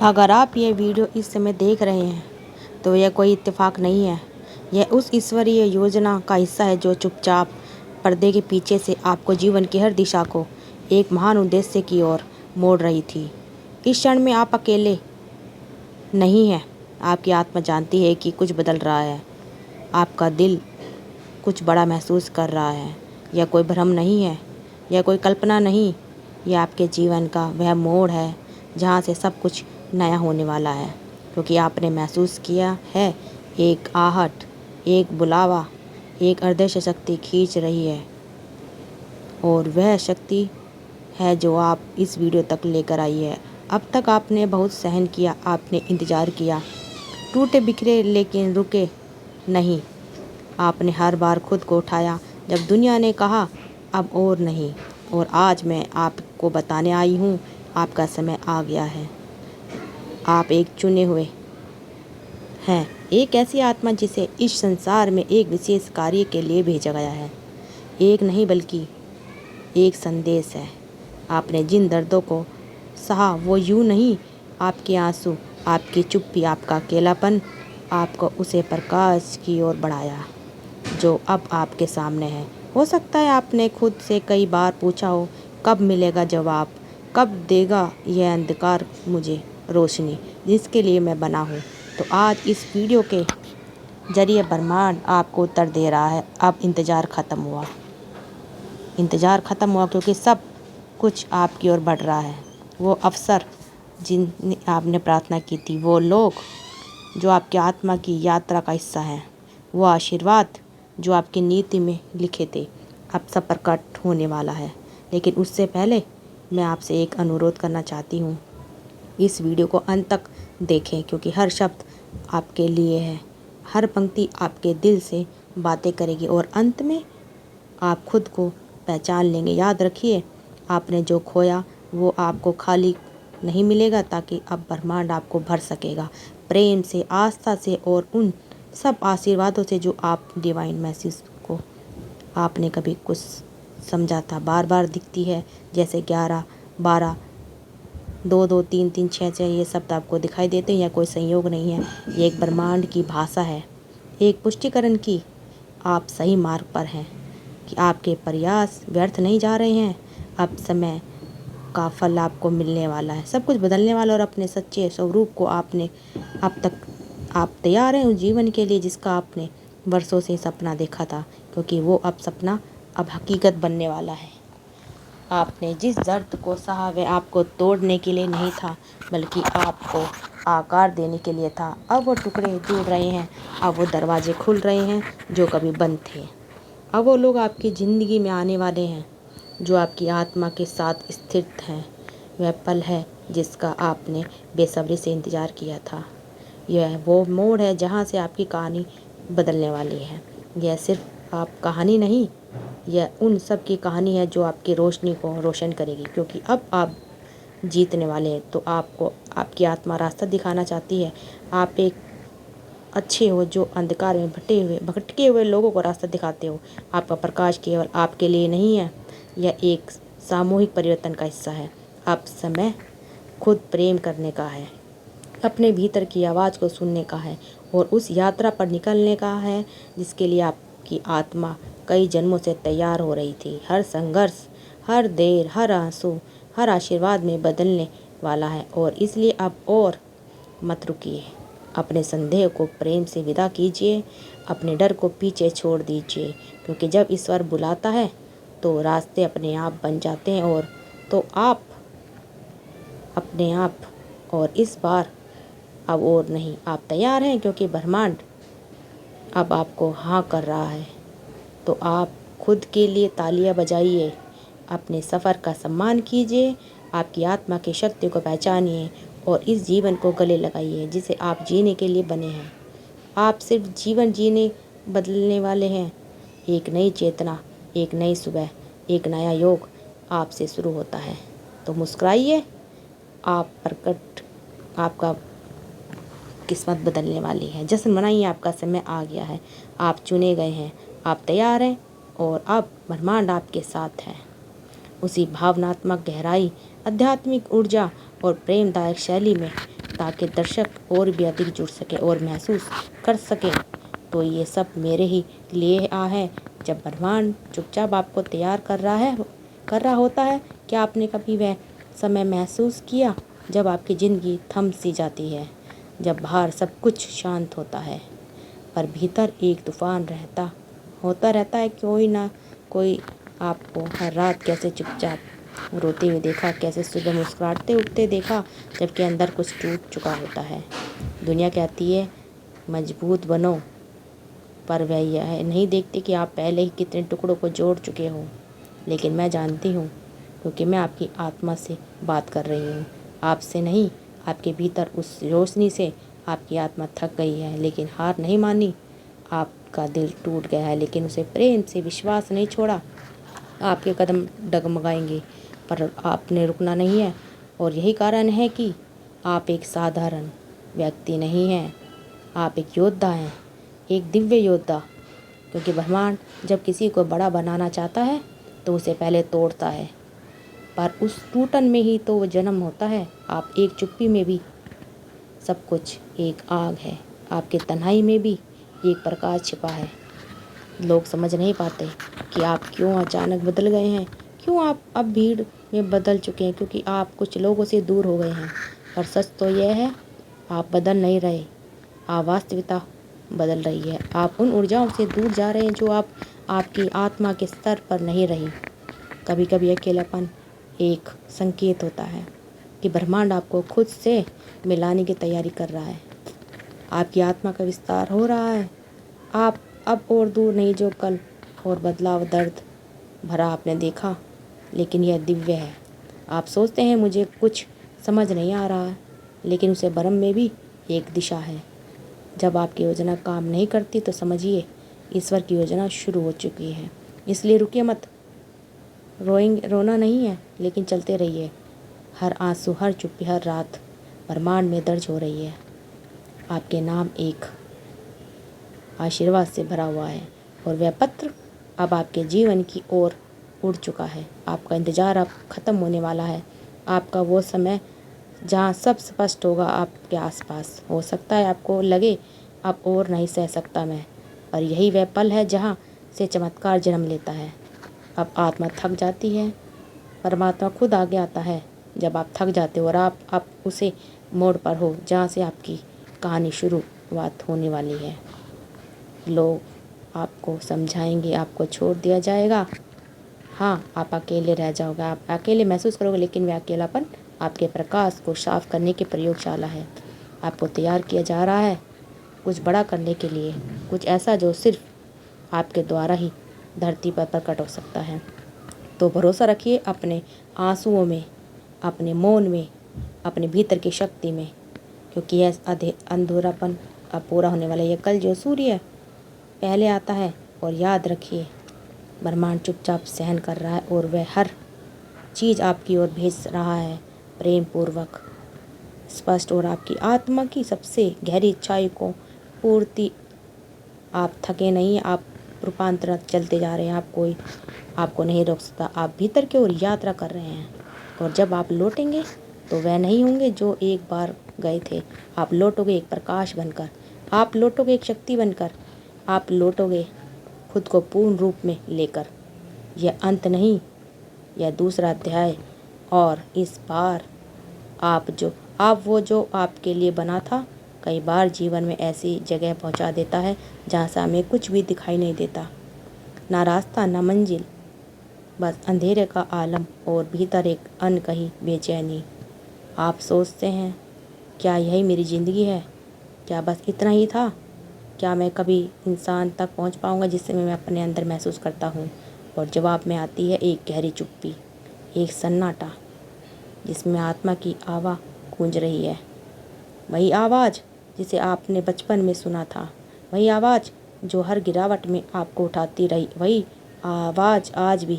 अगर आप ये वीडियो इस समय देख रहे हैं तो यह कोई इत्तेफाक नहीं है। यह उस ईश्वरीय योजना का हिस्सा है जो चुपचाप पर्दे के पीछे से आपको जीवन की हर दिशा को एक महान उद्देश्य की ओर मोड़ रही थी। इस क्षण में आप अकेले नहीं हैं। आपकी आत्मा जानती है कि कुछ बदल रहा है। आपका दिल कुछ बड़ा महसूस कर रहा है। यह कोई भ्रम नहीं है, यह कोई कल्पना नहीं, यह आपके जीवन का वह मोड़ है जहाँ से सब कुछ नया होने वाला है। क्योंकि आपने महसूस किया है एक आहट, एक बुलावा, एक अदृश्य शक्ति खींच रही है, और वह शक्ति है जो आप इस वीडियो तक लेकर आई है। अब तक आपने बहुत सहन किया, आपने इंतज़ार किया, टूटे बिखरे लेकिन रुके नहीं। आपने हर बार खुद को उठाया जब दुनिया ने कहा अब और नहीं। और आज मैं आपको बताने आई हूँ, आपका समय आ गया है। आप एक चुने हुए हैं, एक ऐसी आत्मा जिसे इस संसार में एक विशेष कार्य के लिए भेजा गया है। एक नहीं बल्कि एक संदेश है। आपने जिन दर्दों को सहा वो यूं नहीं, आपके आंसू, आपकी चुप्पी, आपका अकेलापन आपको उसे प्रकाश की ओर बढ़ाया जो अब आपके सामने है। हो सकता है आपने खुद से कई बार पूछा हो, कब मिलेगा जवाब, कब देगा यह अंधकार मुझे रोशनी जिसके लिए मैं बना हूँ। तो आज इस वीडियो के जरिए ब्रह्मांड आपको उत्तर दे रहा है। अब इंतज़ार ख़त्म हुआ। इंतज़ार ख़त्म हुआ क्योंकि सब कुछ आपकी ओर बढ़ रहा है। वो अवसर जिन आपने प्रार्थना की थी, वो लोग जो आपकी आत्मा की यात्रा का हिस्सा हैं, वो आशीर्वाद जो आपकी नीति में लिखे थे, अब सब प्रकट होने वाला है। लेकिन उससे पहले मैं आपसे एक अनुरोध करना चाहती हूँ। इस वीडियो को अंत तक देखें क्योंकि हर शब्द आपके लिए है, हर पंक्ति आपके दिल से बातें करेगी और अंत में आप खुद को पहचान लेंगे। याद रखिए, आपने जो खोया वो आपको खाली नहीं मिलेगा, ताकि अब ब्रह्मांड आपको भर सकेगा प्रेम से, आस्था से और उन सब आशीर्वादों से जो आप डिवाइन मैसेज को आपने कभी कुछ समझा था बार बार दिखती है। जैसे 11, 12, 2, 2, 3, 3, 6, 6 ये शब्द आपको दिखाई देते हैं। यह कोई संयोग नहीं है, ये एक ब्रह्मांड की भाषा है, एक पुष्टिकरण की आप सही मार्ग पर हैं, कि आपके प्रयास व्यर्थ नहीं जा रहे हैं। अब समय का फल आपको मिलने वाला है, सब कुछ बदलने वाला, और अपने सच्चे स्वरूप को आपने अब तक आप तैयार हैं उस जीवन के लिए जिसका आपने वर्षों से सपना देखा था, क्योंकि वो अब सपना अब हकीकत बनने वाला है। आपने जिस दर्द को सहा वह आपको तोड़ने के लिए नहीं था, बल्कि आपको आकार देने के लिए था। अब वो टुकड़े जुड़ रहे हैं, अब वो दरवाजे खुल रहे हैं जो कभी बंद थे। अब वो लोग आपकी ज़िंदगी में आने वाले हैं जो आपकी आत्मा के साथ स्थित हैं। वह पल है जिसका आपने बेसब्री से इंतज़ार किया था। यह वो मोड़ है जहाँ से आपकी कहानी बदलने वाली है। यह सिर्फ आप कहानी नहीं, यह उन सब की कहानी है जो आपकी रोशनी को रोशन करेगी। क्योंकि अब आप जीतने वाले हैं, तो आपको आपकी आत्मा रास्ता दिखाना चाहती है। आप एक अच्छे हो जो अंधकार में भटके हुए लोगों को रास्ता दिखाते हो। आपका प्रकाश केवल आपके लिए नहीं है, यह एक सामूहिक परिवर्तन का हिस्सा है। अब समय खुद प्रेम करने का है, अपने भीतर की आवाज़ को सुनने का है, और उस यात्रा पर निकलने का है जिसके लिए आपकी आत्मा कई जन्मों से तैयार हो रही थी। हर संघर्ष, हर देर, हर आंसू, हर आशीर्वाद में बदलने वाला है। और इसलिए अब और मत रुकिए। अपने संदेह को प्रेम से विदा कीजिए, अपने डर को पीछे छोड़ दीजिए, क्योंकि जब ईश्वर बुलाता है तो रास्ते अपने आप बन जाते हैं। और तो आप अपने आप, और इस बार अब और नहीं, आप तैयार हैं क्योंकि ब्रह्मांड अब आपको हाँ कर रहा है। तो आप खुद के लिए तालियां बजाइए, अपने सफ़र का सम्मान कीजिए, आपकी आत्मा की शक्ति को पहचानिए और इस जीवन को गले लगाइए जिसे आप जीने के लिए बने हैं। आप सिर्फ जीवन जीने बदलने वाले हैं। एक नई चेतना, एक नई सुबह, एक नया योग आपसे शुरू होता है। तो मुस्कुराइए, आप प्रकट, आपका किस्मत बदलने वाली है। जश्न मनाइए, आपका समय आ गया है। आप चुने गए हैं, आप तैयार हैं, और अब ब्रह्मांड आपके साथ है। उसी भावनात्मक गहराई, आध्यात्मिक ऊर्जा और प्रेमदायक शैली में ताकि दर्शक और भी अधिक जुड़ सके और महसूस कर सके। तो ये सब मेरे ही लिए है। जब ब्रह्मांड चुपचाप आपको तैयार कर रहा होता है, क्या आपने कभी वह समय महसूस किया जब आपकी ज़िंदगी थम सी जाती है, जब बाहर सब कुछ शांत होता है पर भीतर एक तूफान होता रहता है? कोई ना कोई आपको हर रात कैसे चुपचाप रोते हुए देखा, कैसे सुबह मुस्कुराते उठते देखा, जबकि अंदर कुछ टूट चुका होता है। दुनिया कहती है मजबूत बनो, पर वह यह नहीं देखती कि आप पहले ही कितने टुकड़ों को जोड़ चुके हो। लेकिन मैं जानती हूँ, क्योंकि मैं आपकी आत्मा से बात कर रही हूँ, आपसे नहीं। आपके भीतर उस रोशनी से आपकी आत्मा थक गई है, लेकिन हार नहीं मानी। आपका दिल टूट गया है, लेकिन उसे प्रेम से विश्वास नहीं छोड़ा। आपके कदम डगमगाएंगे, पर आपने रुकना नहीं है। और यही कारण है कि आप एक साधारण व्यक्ति नहीं हैं, आप एक योद्धा हैं, एक दिव्य योद्धा। क्योंकि ब्रह्मांड जब किसी को बड़ा बनाना चाहता है तो उसे पहले तोड़ता है, पर उस टूटन में ही तो वो जन्म होता है। आप एक चुप्पी में भी सब कुछ, एक आग है, आपके तन्हाई में भी एक प्रकाश छिपा है। लोग समझ नहीं पाते कि आप क्यों अचानक बदल गए हैं, क्यों आप अब भीड़ में बदल चुके हैं, क्योंकि आप कुछ लोगों से दूर हो गए हैं। पर सच तो यह है, आप बदल नहीं रहे, आप वास्तविकता बदल रही है। आप उन ऊर्जाओं से दूर जा रहे हैं जो आपकी आत्मा के स्तर पर नहीं रही। कभी कभी अकेलापन एक संकेत होता है कि ब्रह्मांड आपको खुद से मिलाने की तैयारी कर रहा है। आपकी आत्मा का विस्तार हो रहा है। आप अब और दूर नहीं जो कल और बदलाव दर्द भरा आपने देखा, लेकिन यह दिव्य है। आप सोचते हैं मुझे कुछ समझ नहीं आ रहा है, लेकिन उसे भ्रम में भी एक दिशा है। जब आपकी योजना काम नहीं करती तो समझिए ईश्वर की योजना शुरू हो चुकी है। इसलिए रुकिए मत। रोना नहीं है, लेकिन चलते रहिए। हर आंसू, हर चुप्पी, हर रात ब्रह्मांड में दर्ज हो रही है। आपके नाम एक आशीर्वाद से भरा हुआ है, और वह पत्र अब आपके जीवन की ओर उड़ चुका है। आपका इंतज़ार अब ख़त्म होने वाला है। आपका वो समय जहाँ सब स्पष्ट होगा आपके आसपास। हो सकता है आपको लगे अब और नहीं सह सकता मैं, और यही वह पल है जहाँ से चमत्कार जन्म लेता है। अब आत्मा थक जाती है, परमात्मा खुद आगे आता है। जब आप थक जाते हो और आप उसे मोड़ पर हो जहाँ से आपकी कहानी शुरुआत होने वाली है। लोग आपको समझाएंगे, आपको छोड़ दिया जाएगा। हाँ, आप अकेले रह जाओगे, आप अकेले महसूस करोगे, लेकिन वह अकेलापन आपके प्रकाश को साफ करने की प्रयोगशाला है। आपको तैयार किया जा रहा है कुछ बड़ा करने के लिए, कुछ ऐसा जो सिर्फ आपके द्वारा ही धरती पर प्रकट हो सकता है। तो भरोसा रखिए अपने आंसुओं में, अपने मौन में, अपने भीतर की शक्ति में, क्योंकि यह अंधेरापन अब पूरा होने वाला है। यह कल जो सूर्य पहले आता है। और याद रखिए, ब्रह्मांड चुपचाप सहन कर रहा है, और वह हर चीज़ आपकी ओर भेज रहा है, प्रेम पूर्वक, स्पष्ट, और आपकी आत्मा की सबसे गहरी इच्छाओं को पूर्ति। आप थके नहीं, आप रूपांतरण चलते जा रहे हैं। कोई आपको नहीं रोक सकता। आप भीतर की ओर यात्रा कर रहे हैं, और जब आप लौटेंगे तो वह नहीं होंगे जो एक बार गए थे। आप लौटोगे एक प्रकाश बनकर, आप लौटोगे एक शक्ति बनकर, आप लौटोगे खुद को पूर्ण रूप में लेकर। यह अंत नहीं, यह दूसरा अध्याय। और इस बार आप वो जो आपके लिए बना था। कई बार जीवन में ऐसी जगह पहुंचा देता है जहां से हमें कुछ भी दिखाई नहीं देता, ना रास्ता, ना मंजिल, बस अंधेरे का आलम, और भीतर एक अनकही बेचैनी। आप सोचते हैं क्या यही मेरी ज़िंदगी है? क्या बस इतना ही था? क्या मैं कभी इंसान तक पहुंच पाऊंगा जिससे मैं अपने अंदर महसूस करता हूं? और जवाब में आती है एक गहरी चुप्पी, एक सन्नाटा जिसमें आत्मा की आवाज़ गूंज रही है। वही आवाज़ जिसे आपने बचपन में सुना था, वही आवाज़ जो हर गिरावट में आपको उठाती रही, वही आवाज़ आज भी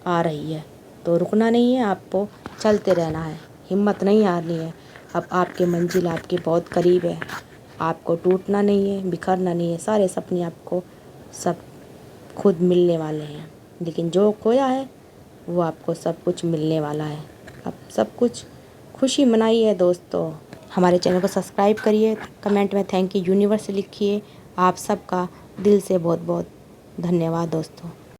आ रही है। तो रुकना नहीं है, आपको चलते रहना है, हिम्मत नहीं हारनी है। अब आपकी मंजिल आपके बहुत करीब है। आपको टूटना नहीं है, बिखरना नहीं है। सारे सपने आपको सब खुद मिलने वाले हैं, लेकिन जो खोया है वो आपको सब कुछ मिलने वाला है। अब सब कुछ खुशी मनाई है दोस्तों। हमारे चैनल को सब्सक्राइब करिए, कमेंट में थैंक यू यूनिवर्स लिखिए। आप सबका दिल से बहुत बहुत धन्यवाद दोस्तों।